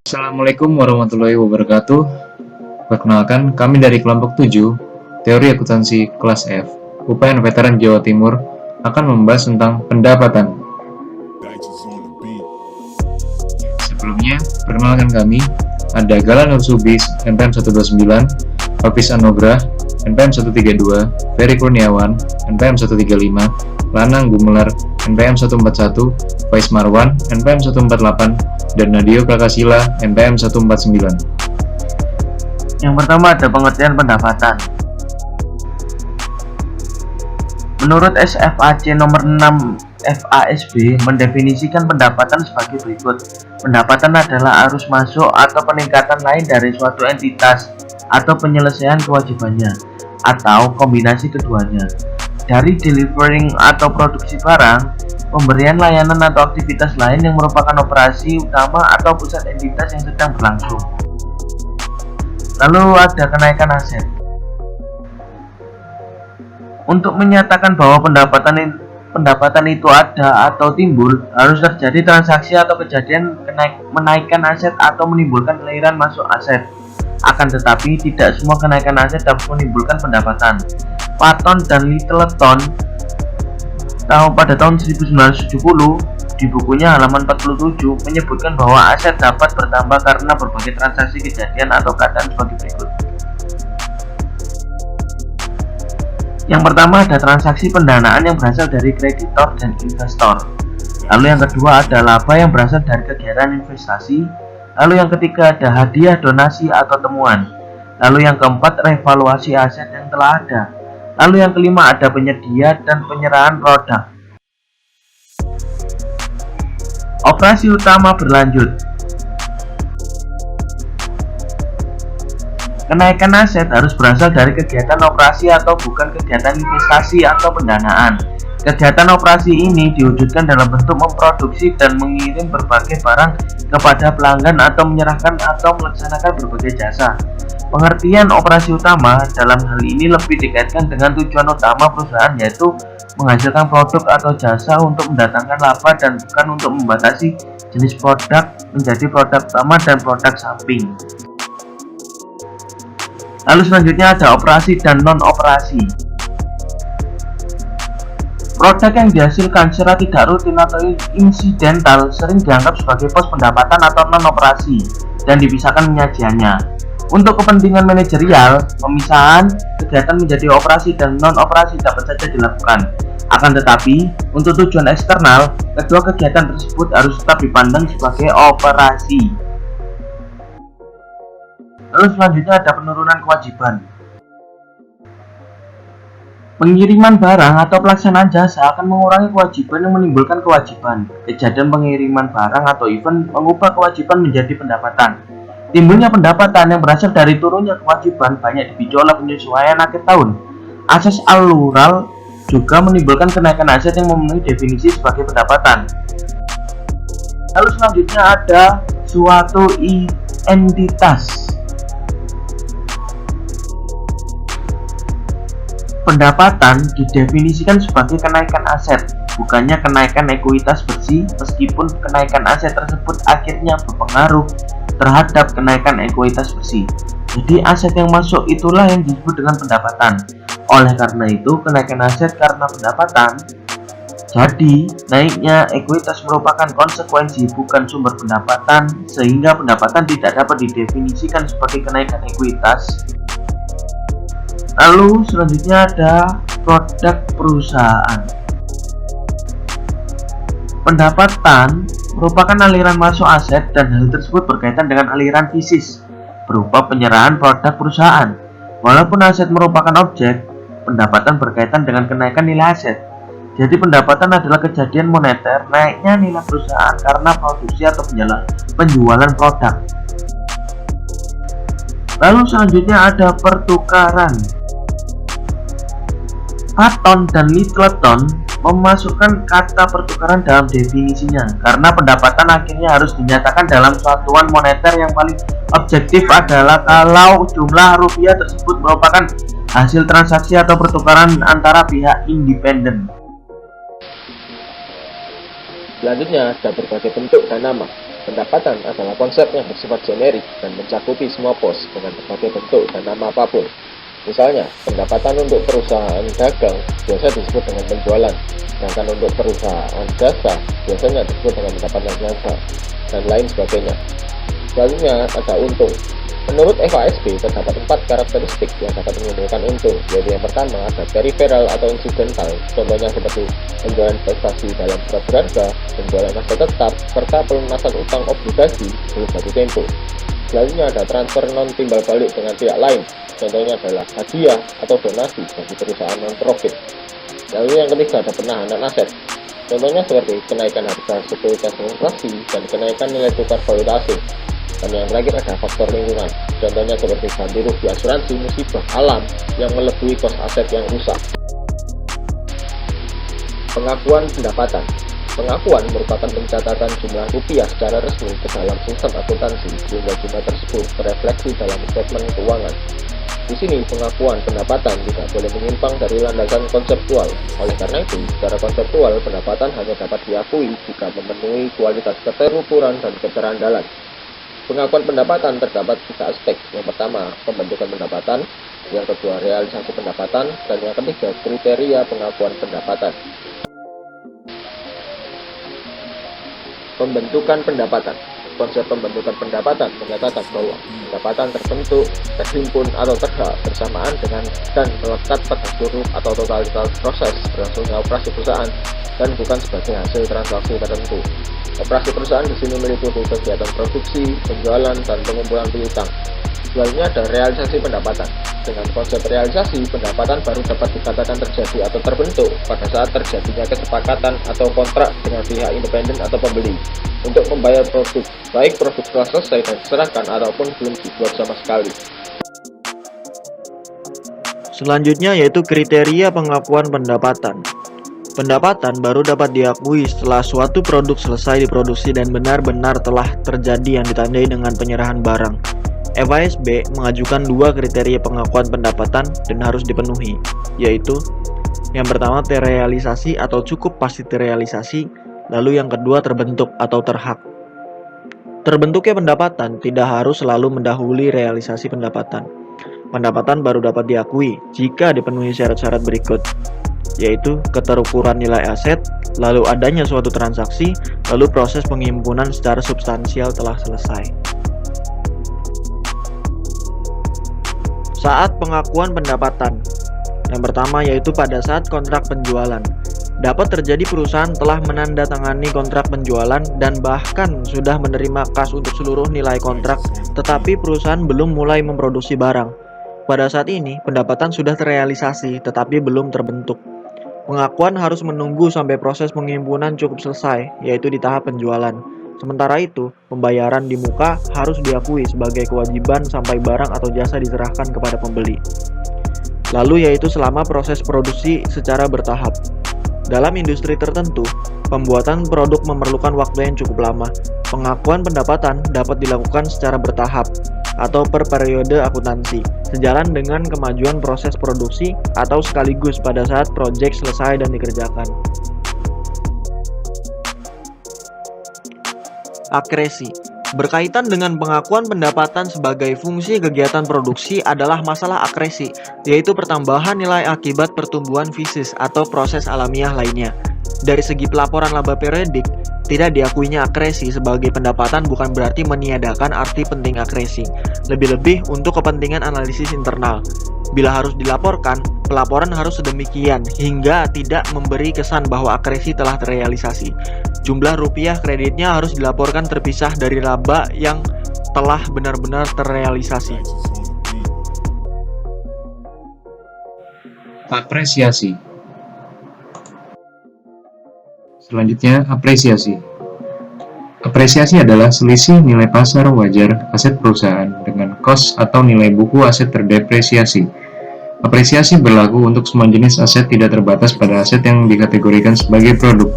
Assalamualaikum warahmatullahi wabarakatuh. Perkenalkan, kami dari kelompok 7, Teori Akuntansi kelas F, UPN Veteran Jawa Timur, akan membahas tentang pendapatan. Sebelumnya, perkenalkan kami, ada Galan Nursubis, NPM 129, Hafiz Anugrah, NPM 132, Ferry Kurniawan, NPM 135, Lanang Gumelar, NPM 141, Faiz Marwan, NPM 148, dan Nadio Prakasila, NPM 149. Yang pertama ada pengertian pendapatan. Menurut SFAC nomor 6 FASB mendefinisikan pendapatan sebagai berikut. Pendapatan adalah arus masuk atau peningkatan lain dari suatu entitas atau penyelesaian kewajibannya, atau kombinasi keduanya, dari delivering atau produksi barang, pemberian layanan atau aktivitas lain yang merupakan operasi utama atau pusat entitas yang sedang berlangsung. Lalu ada kenaikan aset. Untuk menyatakan bahwa pendapatan itu ada atau timbul, harus terjadi transaksi atau kejadian menaikkan aset atau menimbulkan aliran masuk aset. Akan tetapi, tidak semua kenaikan aset dapat menimbulkan pendapatan. Patton dan Littleton pada tahun 1970 di bukunya halaman 47 menyebutkan bahwa aset dapat bertambah karena berbagai transaksi kejadian atau keadaan sebagai berikut. Yang pertama ada transaksi pendanaan yang berasal dari kreditor dan investor. Lalu yang kedua ada laba yang berasal dari kegiatan investasi. Lalu yang ketiga ada hadiah, donasi, atau temuan. Lalu yang keempat revaluasi aset yang telah ada. Lalu yang kelima ada penyedia dan penyerahan produk. Operasi utama berlanjut. Kenaikan aset harus berasal dari kegiatan operasi atau bukan kegiatan investasi atau pendanaan. Kegiatan operasi ini diwujudkan dalam bentuk memproduksi dan mengirim berbagai barang kepada pelanggan atau menyerahkan atau melaksanakan berbagai jasa. Pengertian operasi utama dalam hal ini lebih dikaitkan dengan tujuan utama perusahaan, yaitu menghasilkan produk atau jasa untuk mendatangkan laba dan bukan untuk membatasi jenis produk menjadi produk utama dan produk samping. Lalu selanjutnya ada operasi dan non-operasi. Produk yang dihasilkan secara tidak rutin atau insidental sering dianggap sebagai pos pendapatan atau non-operasi dan dipisahkan penyajiannya. Untuk kepentingan manajerial, pemisahan kegiatan menjadi operasi dan non-operasi dapat saja dilakukan. Akan tetapi, untuk tujuan eksternal, kedua kegiatan tersebut harus tetap dipandang sebagai operasi. Lalu selanjutnya ada penurunan kewajiban. Pengiriman barang atau pelaksanaan jasa akan mengurangi kewajiban yang menimbulkan kewajiban. Kejadian pengiriman barang atau event mengubah kewajiban menjadi pendapatan. Timbulnya pendapatan yang berasal dari turunnya kewajiban banyak dipicu oleh penyesuaian akhir tahun. Asas alural juga menimbulkan kenaikan aset yang memenuhi definisi sebagai pendapatan. Lalu selanjutnya ada suatu entitas. Pendapatan didefinisikan sebagai kenaikan aset, bukannya kenaikan ekuitas bersih, meskipun kenaikan aset tersebut akhirnya berpengaruh terhadap kenaikan ekuitas bersih. Jadi aset yang masuk itulah yang disebut dengan pendapatan. Oleh karena itu, kenaikan aset karena pendapatan. Jadi, naiknya ekuitas merupakan konsekuensi bukan sumber pendapatan, sehingga pendapatan tidak dapat didefinisikan sebagai kenaikan ekuitas. Lalu selanjutnya ada produk perusahaan. Pendapatan merupakan aliran masuk aset dan hal tersebut berkaitan dengan aliran fisis berupa penyerahan produk perusahaan. Walaupun aset merupakan objek, pendapatan berkaitan dengan kenaikan nilai aset. Jadi pendapatan adalah kejadian moneter naiknya nilai perusahaan karena produksi atau penjualan produk. Lalu selanjutnya ada pertukaran. Patton dan Littleton memasukkan kata pertukaran dalam definisinya karena pendapatan akhirnya harus dinyatakan dalam satuan moneter yang paling objektif adalah kalau jumlah rupiah tersebut merupakan hasil transaksi atau pertukaran antara pihak independen. Selanjutnya ada berbagai bentuk dan nama. Pendapatan adalah konsep yang bersifat generik dan mencakupi semua pos dengan berbagai bentuk dan nama apapun. Misalnya, pendapatan untuk perusahaan dagang biasa disebut dengan penjualan, sedangkan untuk perusahaan jasa biasanya disebut dengan pendapatan jasa, dan lain sebagainya. Selanjutnya ada untung. Menurut FASB, terdapat 4 karakteristik yang dapat menimbulkan untung, yaitu yang pertama ada peripheral atau incidental, contohnya seperti penjualan investasi dalam surat berharga, penjualan aset tetap, serta pelunasan utang obligasi sebelum jatuh tempo. Selanjutnya ada transfer non timbal balik dengan pihak lain, contohnya adalah hadiah atau donasi bagi perusahaan non-profit. Lalu yang ketiga ada penahanan aset, contohnya seperti kenaikan harga sekuritas investasi dan kenaikan nilai tukar valuta asing. Dan yang terakhir ada faktor lingkungan, contohnya seperti ganti rugi asuransi musibah alam yang melebihi kos aset yang rusak. Pengakuan pendapatan. Pengakuan merupakan pencatatan jumlah rupiah secara resmi ke dalam sistem akuntansi, sehingga jumlah tersebut terefleksi dalam statement keuangan. Di sini pengakuan pendapatan tidak boleh menyimpang dari landasan konseptual. Oleh karena itu, secara konseptual pendapatan hanya dapat diakui jika memenuhi kualitas keterukuran dan keterandalan. Pengakuan pendapatan terdapat 3 aspek. Yang pertama, pembentukan pendapatan, yang kedua, realisasi pendapatan, dan yang ketiga, kriteria pengakuan pendapatan. Pembentukan pendapatan. Konsep pembentukan pendapatan menyatakan bahwa pendapatan terbentuk, terhimpun, atau terhak bersamaan dengan dan melekat pada seluruh atau totalitas proses berlangsungnya operasi perusahaan dan bukan sebagai hasil transaksi tertentu. Operasi perusahaan di sini meliputi kegiatan produksi, penjualan, dan pengumpulan piutang. Selanjutnya ada realisasi pendapatan. Dengan konsep realisasi, pendapatan baru dapat dikatakan terjadi atau terbentuk pada saat terjadinya kesepakatan atau kontrak dengan pihak independen atau pembeli untuk membayar produk, baik produk telah selesai dan diserahkan ataupun belum dibuat sama sekali. Selanjutnya yaitu kriteria pengakuan pendapatan. Pendapatan baru dapat diakui setelah suatu produk selesai diproduksi dan benar-benar telah terjadi yang ditandai dengan penyerahan barang. FASB mengajukan 2 kriteria pengakuan pendapatan dan harus dipenuhi, yaitu yang pertama terrealisasi atau cukup pasti terrealisasi, lalu yang kedua terbentuk atau terhak. Terbentuknya pendapatan tidak harus selalu mendahului realisasi pendapatan. Pendapatan baru dapat diakui jika dipenuhi syarat-syarat berikut, yaitu keterukuran nilai aset, lalu adanya suatu transaksi, lalu proses penghimpunan secara substansial telah selesai. Saat pengakuan pendapatan. Yang pertama yaitu pada saat kontrak penjualan. Dapat terjadi perusahaan telah menandatangani kontrak penjualan dan bahkan sudah menerima kas untuk seluruh nilai kontrak, tetapi perusahaan belum mulai memproduksi barang. Pada saat ini, pendapatan sudah terrealisasi tetapi belum terbentuk. Pengakuan harus menunggu sampai proses penghimpunan cukup selesai, yaitu di tahap penjualan. Sementara itu, pembayaran di muka harus diakui sebagai kewajiban sampai barang atau jasa diserahkan kepada pembeli. Lalu yaitu selama proses produksi secara bertahap. Dalam industri tertentu, pembuatan produk memerlukan waktu yang cukup lama. Pengakuan pendapatan dapat dilakukan secara bertahap atau per periode akuntansi, sejalan dengan kemajuan proses produksi atau sekaligus pada saat proyek selesai dan dikerjakan. Akresi. Berkaitan dengan pengakuan pendapatan sebagai fungsi kegiatan produksi adalah masalah akresi, yaitu pertambahan nilai akibat pertumbuhan fisis atau proses alamiah lainnya. Dari segi pelaporan laba periodik, tidak diakuinya akresi sebagai pendapatan bukan berarti meniadakan arti penting akresi, lebih-lebih untuk kepentingan analisis internal. Bila harus dilaporkan, pelaporan harus sedemikian hingga tidak memberi kesan bahwa akresi telah terrealisasi. Jumlah rupiah kreditnya harus dilaporkan terpisah dari laba yang telah benar-benar terrealisasi. Apresiasi. Selanjutnya, apresiasi. Apresiasi adalah selisih nilai pasar wajar aset perusahaan dengan kos atau nilai buku aset terdepresiasi. Apresiasi berlaku untuk semua jenis aset, tidak terbatas pada aset yang dikategorikan sebagai produk.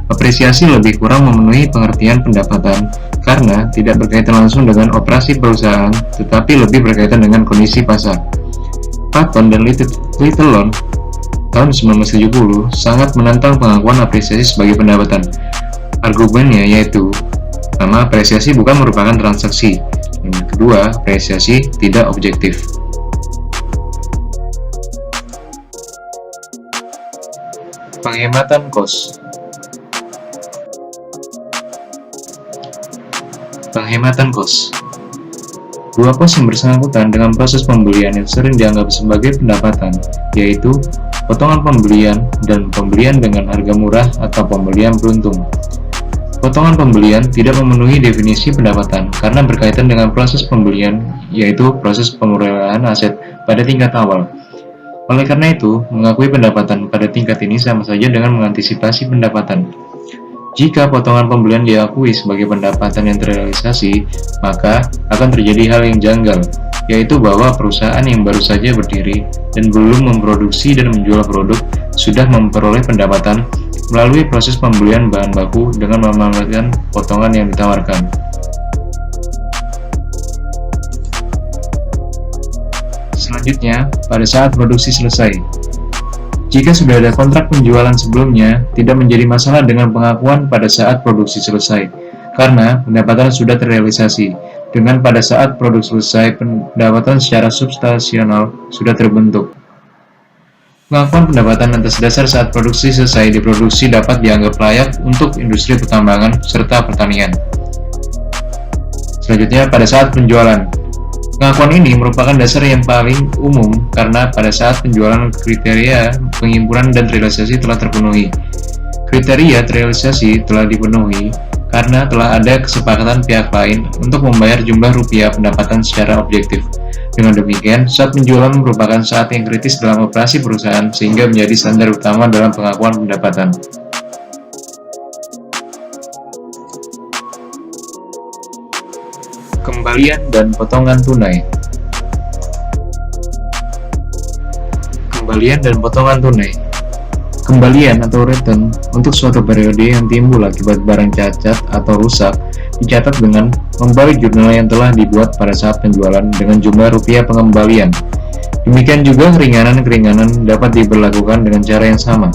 Apresiasi lebih kurang memenuhi pengertian pendapatan karena tidak berkaitan langsung dengan operasi perusahaan, tetapi lebih berkaitan dengan kondisi pasar. Patton dan Littlelon tahun 1970 sangat menantang pengakuan apresiasi sebagai pendapatan. Argumennya yaitu, pertama, apresiasi bukan merupakan transaksi, dan kedua, apresiasi tidak objektif. Penghematan kos. Penghematan kos. Dua kos yang bersangkutan dengan proses pembelian yang sering dianggap sebagai pendapatan, yaitu potongan pembelian dan pembelian dengan harga murah atau pembelian beruntung. Potongan pembelian tidak memenuhi definisi pendapatan karena berkaitan dengan proses pembelian, yaitu proses pengelolaan aset pada tingkat awal. Oleh karena itu, mengakui pendapatan pada tingkat ini sama saja dengan mengantisipasi pendapatan. Jika potongan pembelian diakui sebagai pendapatan yang terrealisasi, maka akan terjadi hal yang janggal, yaitu bahwa perusahaan yang baru saja berdiri dan belum memproduksi dan menjual produk sudah memperoleh pendapatan melalui proses pembelian bahan baku dengan memanfaatkan potongan yang ditawarkan. Selanjutnya, pada saat produksi selesai. Jika sudah ada kontrak penjualan sebelumnya, tidak menjadi masalah dengan pengakuan pada saat produksi selesai, karena pendapatan sudah terrealisasi. Dengan pada saat produk selesai, pendapatan secara substansial sudah terbentuk. Pengakuan pendapatan atas dasar saat produksi selesai diproduksi dapat dianggap layak untuk industri pertambangan serta pertanian. Selanjutnya, pada saat penjualan. Pengakuan ini merupakan dasar yang paling umum karena pada saat penjualan kriteria pengimpunan dan realisasi telah terpenuhi. Kriteria realisasi telah dipenuhi karena telah ada kesepakatan pihak lain untuk membayar jumlah rupiah pendapatan secara objektif. Dengan demikian, saat penjualan merupakan saat yang kritis dalam operasi perusahaan sehingga menjadi standar utama dalam pengakuan pendapatan. Kembalian dan potongan tunai. Kembalian dan potongan tunai. Kembalian atau return untuk suatu periode yang timbul akibat barang cacat atau rusak dicatat dengan membalik jurnal yang telah dibuat pada saat penjualan dengan jumlah rupiah pengembalian. Demikian juga keringanan-keringanan dapat diberlakukan dengan cara yang sama.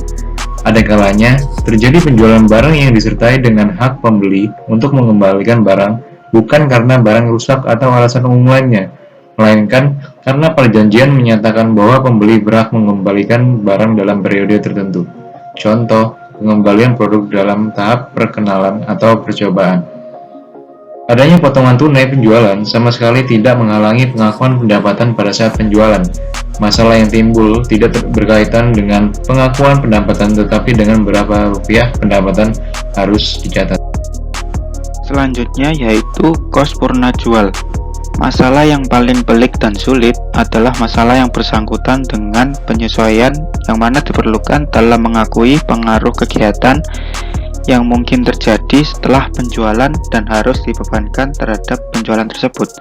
Ada kalanya terjadi penjualan barang yang disertai dengan hak pembeli untuk mengembalikan barang bukan karena barang rusak atau alasan umum lainnya, melainkan karena perjanjian menyatakan bahwa pembeli berhak mengembalikan barang dalam periode tertentu. Contoh, pengembalian produk dalam tahap perkenalan atau percobaan. Adanya potongan tunai penjualan sama sekali tidak menghalangi pengakuan pendapatan pada saat penjualan. Masalah yang timbul tidak berkaitan dengan pengakuan pendapatan tetapi dengan berapa rupiah pendapatan harus dicatat. Selanjutnya yaitu kos purna jual. Masalah yang paling pelik dan sulit adalah masalah yang bersangkutan dengan penyesuaian yang mana diperlukan dalam mengakui pengaruh kegiatan yang mungkin terjadi setelah penjualan dan harus dibebankan terhadap penjualan tersebut.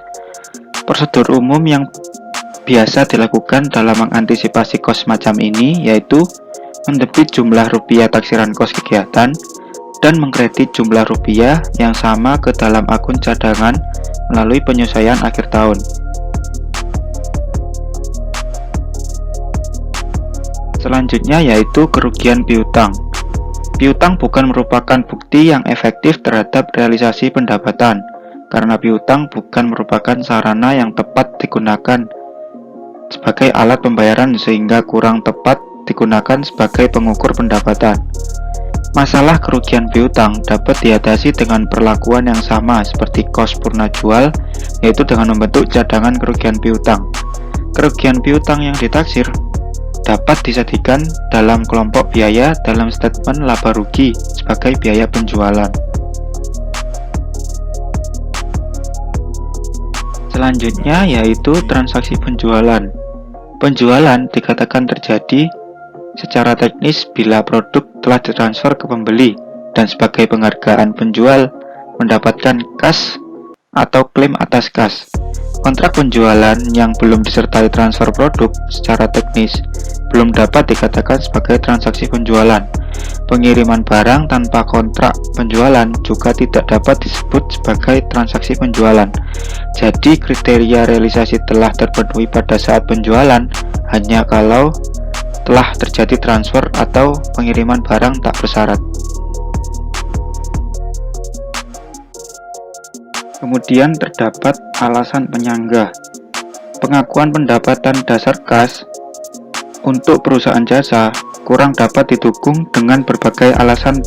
Prosedur umum yang biasa dilakukan dalam mengantisipasi kos semacam ini yaitu mendebit jumlah rupiah taksiran kos kegiatan dan mengkredit jumlah rupiah yang sama ke dalam akun cadangan melalui penyesuaian akhir tahun. Selanjutnya yaitu kerugian piutang. Piutang bukan merupakan bukti yang efektif terhadap realisasi pendapatan, karena piutang bukan merupakan sarana yang tepat digunakan sebagai alat pembayaran sehingga kurang tepat digunakan sebagai pengukur pendapatan. Masalah kerugian piutang dapat diatasi dengan perlakuan yang sama seperti kos purna jual, yaitu dengan membentuk cadangan kerugian piutang. Kerugian piutang yang ditaksir dapat disediakan dalam kelompok biaya dalam statement laba rugi sebagai biaya penjualan. Selanjutnya yaitu transaksi penjualan. Penjualan dikatakan terjadi secara teknis bila produk telah ditransfer ke pembeli dan sebagai penghargaan penjual mendapatkan kas atau klaim atas kas. Kontrak penjualan yang belum disertai transfer produk secara teknis belum dapat dikatakan sebagai transaksi penjualan. Pengiriman barang tanpa kontrak penjualan juga tidak dapat disebut sebagai transaksi penjualan. Jadi kriteria realisasi telah terpenuhi pada saat penjualan hanya kalau telah terjadi transfer atau pengiriman barang tak bersyarat. Kemudian terdapat alasan penyangga. Pengakuan pendapatan dasar kas untuk perusahaan jasa kurang dapat didukung dengan berbagai alasan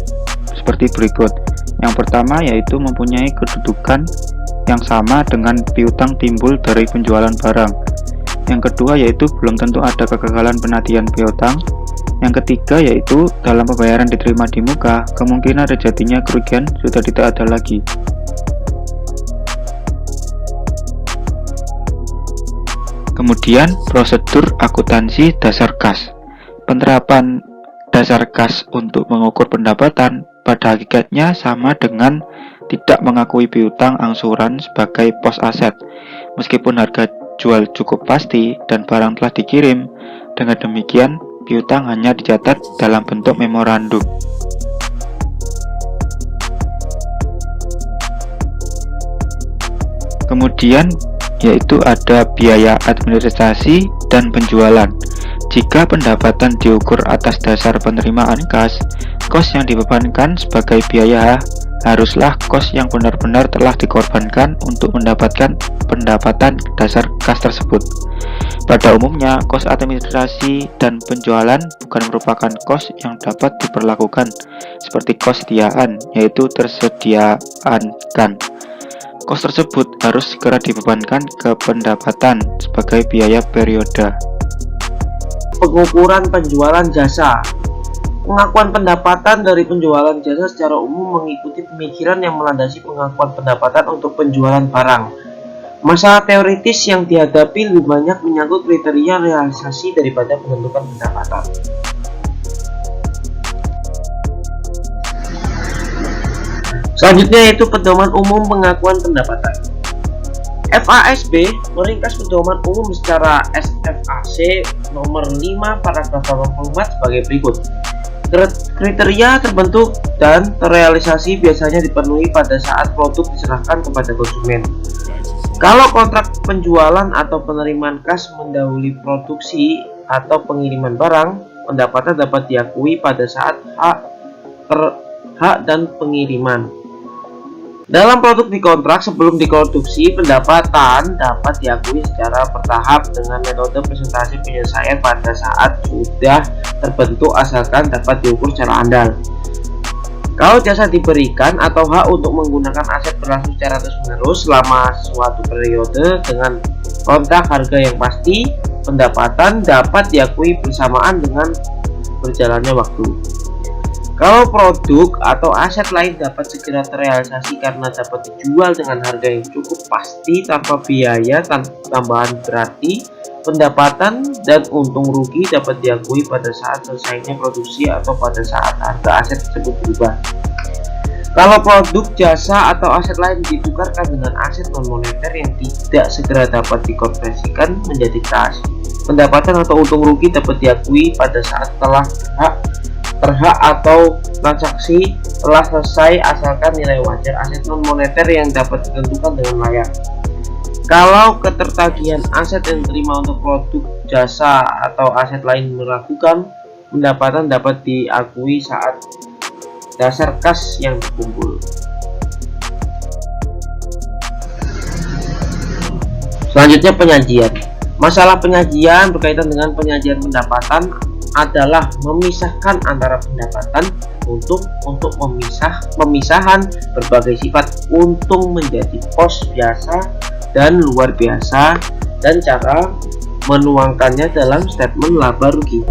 seperti berikut. Yang pertama yaitu mempunyai kedudukan yang sama dengan piutang timbul dari penjualan barang. Yang kedua yaitu belum tentu ada kegagalan penagihan piutang. Yang ketiga yaitu dalam pembayaran diterima di muka, kemungkinan terjadinya kerugian sudah tidak ada lagi. Kemudian prosedur akuntansi dasar kas. Penerapan dasar kas untuk mengukur pendapatan pada hakikatnya sama dengan tidak mengakui piutang angsuran sebagai pos aset. Meskipun harga jual cukup pasti dan barang telah dikirim, dengan demikian piutang hanya dicatat dalam bentuk memorandum. Kemudian yaitu ada biaya administrasi dan penjualan. Jika pendapatan diukur atas dasar penerimaan kas, kos yang dibebankan sebagai biaya haruslah kos yang benar-benar telah dikorbankan untuk mendapatkan pendapatan dasar kas tersebut. Pada umumnya, kos administrasi dan penjualan bukan merupakan kos yang dapat diperlakukan seperti kos sediaan, yaitu tersediakan. Kos tersebut harus segera dibebankan ke pendapatan sebagai biaya perioda. Pengukuran penjualan jasa. Pengakuan pendapatan dari penjualan jasa secara umum mengikuti pemikiran yang melandasi pengakuan pendapatan untuk penjualan barang. Masalah teoritis yang dihadapi lebih banyak menyangkut kriteria realisasi daripada penentukan pendapatan. Selanjutnya yaitu pedoman umum pengakuan pendapatan. FASB meringkas pedoman umum secara SFAC nomor 5 paragraf 84 sebagai berikut. Kriteria terbentuk dan terrealisasi biasanya dipenuhi pada saat produk diserahkan kepada konsumen. Kalau kontrak penjualan atau penerimaan kas mendahului produksi atau pengiriman barang, pendapatan dapat diakui pada saat hak dan pengiriman. Dalam produk dikontrak sebelum diproduksi, pendapatan dapat diakui secara bertahap dengan metode presentasi penyelesaian pada saat sudah terbentuk asalkan dapat diukur secara andal. Kalau jasa diberikan atau hak untuk menggunakan aset berlangsung secara terus-menerus selama suatu periode dengan kontrak harga yang pasti, pendapatan dapat diakui bersamaan dengan berjalannya waktu. Kalau produk atau aset lain dapat segera terrealisasi karena dapat dijual dengan harga yang cukup pasti tanpa biaya tambahan, berarti pendapatan dan untung rugi dapat diakui pada saat selesainya produksi atau pada saat harga aset tersebut berubah. Kalau produk, jasa, atau aset lain ditukarkan dengan aset non-moneter yang tidak segera dapat dikonversikan menjadi kas, pendapatan atau untung rugi dapat diakui pada saat telah terhak atau transaksi telah selesai asalkan nilai wajar aset non-moneter yang dapat ditentukan dengan layak. Kalau ketertagihan aset yang diterima untuk produk, jasa, atau aset lain meragukan, pendapatan dapat diakui saat dasar kas yang dikumpul. Selanjutnya penyajian. Masalah penyajian berkaitan dengan penyajian pendapatan adalah memisahkan antara pendapatan untung untuk pemisahan berbagai sifat untung menjadi pos biasa dan luar biasa dan cara menuangkannya dalam statement laba rugi.